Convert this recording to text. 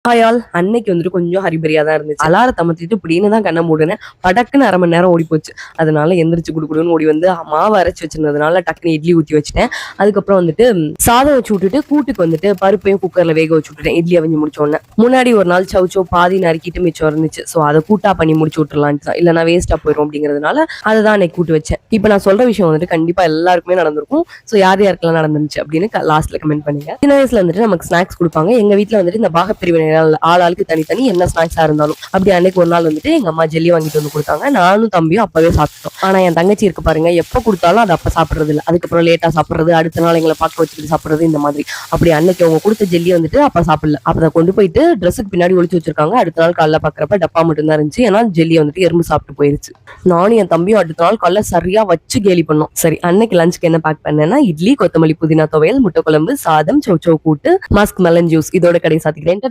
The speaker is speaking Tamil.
Hi all. அன்னைக்கு வந்துட்டு கொஞ்சம் ஹரிபரியா தான் இருந்துச்சு. அலாரத்தை அமர்த்திட்டு இப்படின்னு தான் கண்ண மூடுனேன். படக்குன்னு 1/2 மணி நேரம் ஓடி போச்சு. அதனால எந்திரிச்சு குடுக்குடுன்னு ஓடி வந்து மாவு அரைச்சு வச்சிருந்ததுனால டக்குனு இட்லி ஊத்தி வச்சுட்டேன். அதுக்கப்புறம் வந்துட்டு சாதம் வச்சு விட்டுட்டு கூட்டுக்கு வந்துட்டு பருப்பையும் குக்கர்ல வேக வச்சு விட்டுட்டேன். இட்லி அவிஞ்சு முடிச்ச உடனே. முன்னாடி ஒரு நாள் சவுச்சோ பாதி நறுக்கிட்டு மிச்சம் இருந்துச்சு. ஸோ அதை கூட்டா பண்ணி முடிச்சு விட்டுறலான்ட்டு தான். இல்லைன்னா வேஸ்டா போயிடும் அப்படிங்கிறதுனால அதை தான் அன்னைக்கு கூட்டு வச்சேன். இப்போ நான் சொல்ற விஷயம் வந்துட்டு கண்டிப்பா எல்லாருக்குமே நடந்திருக்கும். ஸோ யார் யாருக்கெல்லாம் நடந்துச்சு அப்படின்னு லாஸ்ட்ல கமெண்ட் பண்ணுங்க. சின்ன வயசுல வந்துட்டு நமக்கு ஸ்நாக்ஸ் கொடுப்பாங்க. எங்க வீட்டுல வந்துட்டு இந்த பாகப்பிரிவினை ஆளாளுக்கு தனித்தனி என்ன ஸ்நாக்ஸா இருந்தாலும் அப்படி அன்னைக்கு ஒரு நாள் வந்துட்டு எங்க அம்மா ஜெல்லி வாங்கிட்டு வந்து கொடுத்தாங்க. நானும் தம்பியும் அப்பவே சாப்பிட்டோம். ஆனா என் தங்கச்சி இருக்கு பாருங்க, எப்ப கொடுத்தாலும் அது அப்ப சாப்பிடுறது இல்லை. அதுக்கப்புறம் லேட்டா சாப்பிடுறது, அடுத்த நாள் எங்களை பார்க்க வச்சுட்டு சாப்பிடுறது, இந்த மாதிரி. அப்படி அன்னைக்கு அவங்க கொடுத்த ஜெல்லி வந்துட்டு அப்ப சாப்பிடல. அப்ப கொண்டு போயிட்டு ட்ரெஸ்ஸுக்கு பின்னாடி ஒளிச்சு வச்சிருக்காங்க. அடுத்த நாள் காலைல பாக்குறப்ப டப்பா மட்டும் தான் இருந்துச்சு. ஏன்னா ஜெல்லி வந்துட்டு எறும்பு சாப்பிட்டு போயிருச்சு. நானும் என் தம்பியும் அடுத்த நாள் காலைல சரியா வச்சு கேலி பண்ணோம். சரி, அன்னைக்கு லஞ்சுக்கு என்ன பேக் பண்ணேன்னா இட்லி, கொத்தமல்லி புதினா துவையல், முட்டை குழம்பு, சாதம், சௌச்சௌ கூட்டு, மஸ்க் மெலன் ஜூஸ். இதோட கடை சாத்திக்கிறேன்.